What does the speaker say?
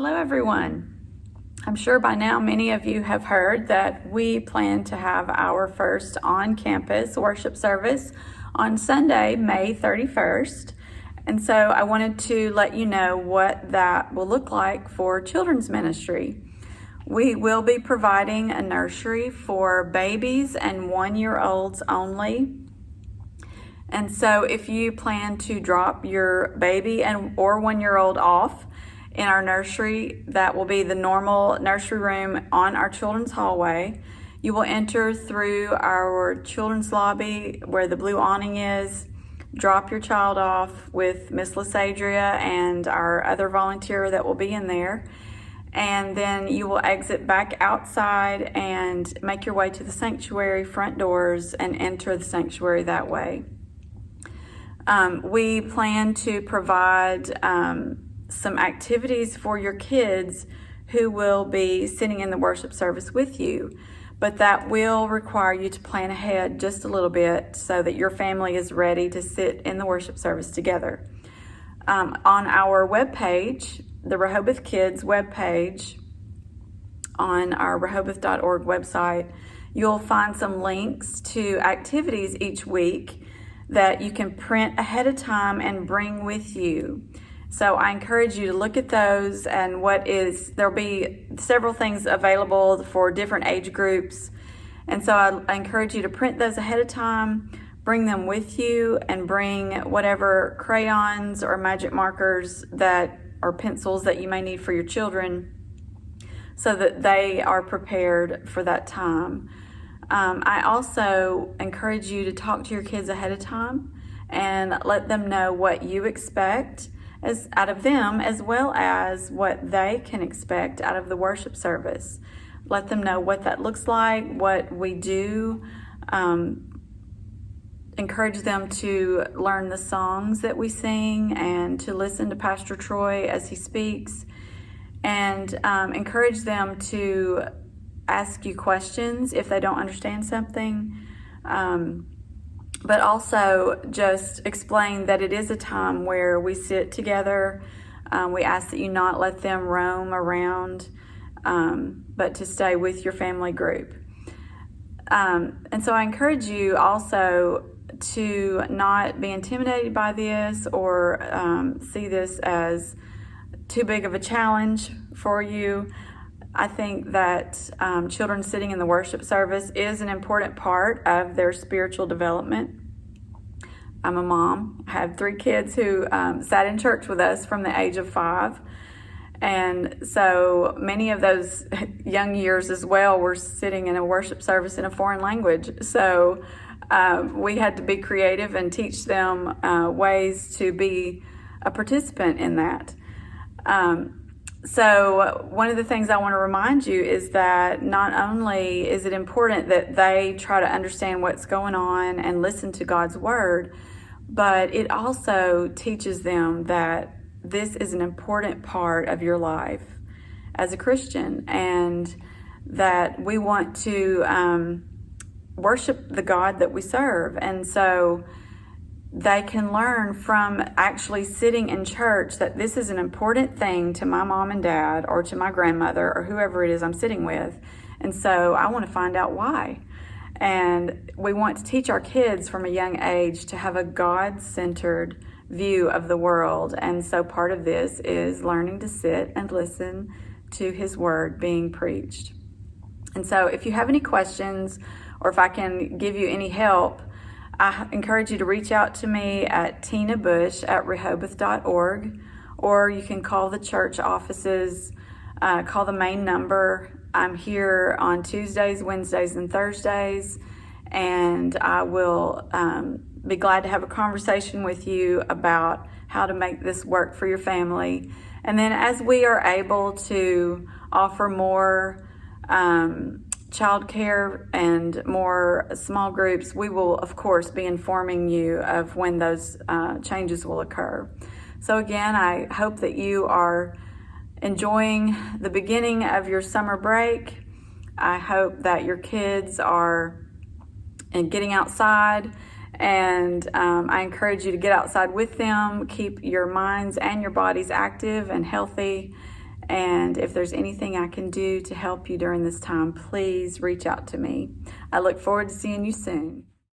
Hello everyone. I'm sure by now many of you have heard that we plan to have our first on-campus worship service on Sunday, May 31st. And so I wanted to let you know what that will look like for children's ministry. We will be providing a nursery for babies and 1-year-olds only. And so if you plan to drop your baby or 1-year-old off in our nursery, that will be the normal nursery room on our children's hallway. You will enter through our children's lobby where the blue awning is, drop your child off with Miss Lysadria and our other volunteer that will be in there. And then you will exit back outside and make your way to the sanctuary front doors and enter the sanctuary that way. We plan to provide some activities for your kids who will be sitting in the worship service with you, but that will require you to plan ahead just a little bit so that your family is ready to sit in the worship service together. On our webpage, the Rehoboth Kids webpage on our rehoboth.org website, you'll find some links to activities each week that you can print ahead of time and bring with you. So I encourage you to look at those, and there'll be several things available for different age groups. And so I encourage you to print those ahead of time, bring them with you, and bring whatever crayons or magic markers or pencils that you may need for your children so that they are prepared for that time. I also encourage you to talk to your kids ahead of time and let them know what you expect out of them, as well as what they can expect out of the worship service. Let them know what that looks like, what we do. Encourage them to learn the songs that we sing and to listen to Pastor Troy as he speaks, and encourage them to ask you questions if they don't understand something. But also just explain that it is a time where we sit together. We ask that you not let them roam around, but to stay with your family group. And so I encourage you also to not be intimidated by this or see this as too big of a challenge for you. I think that children sitting in the worship service is an important part of their spiritual development. I'm a mom. I have 3 kids who sat in church with us from the age of 5. And so many of those young years as well were sitting in a worship service in a foreign language. So we had to be creative and teach them ways to be a participant in that. So one of the things I want to remind you is that not only is it important that they try to understand what's going on and listen to God's word, but it also teaches them that this is an important part of your life as a Christian, and that we want to worship the God that we serve. And so they can learn from actually sitting in church that this is an important thing to my mom and dad or to my grandmother or whoever it is I'm sitting with. And so I want to find out why. And we want to teach our kids from a young age to have a God-centered view of the world. And so part of this is learning to sit and listen to His word being preached. And so if you have any questions or if I can give you any help, I encourage you to reach out to me at tinabush@rehoboth.org, or you can call the church offices, call the main number. I'm here on Tuesdays, Wednesdays, and Thursdays, and I will be glad to have a conversation with you about how to make this work for your family. And then as we are able to offer more childcare and more small groups, we will of course be informing you of when those changes will occur. So again, I hope that you are enjoying the beginning of your summer break. I hope that your kids are getting outside, and I encourage you to get outside with them. Keep your minds and your bodies active and healthy, And if there's anything I can do to help you during this time, please reach out to me. I look forward to seeing you soon.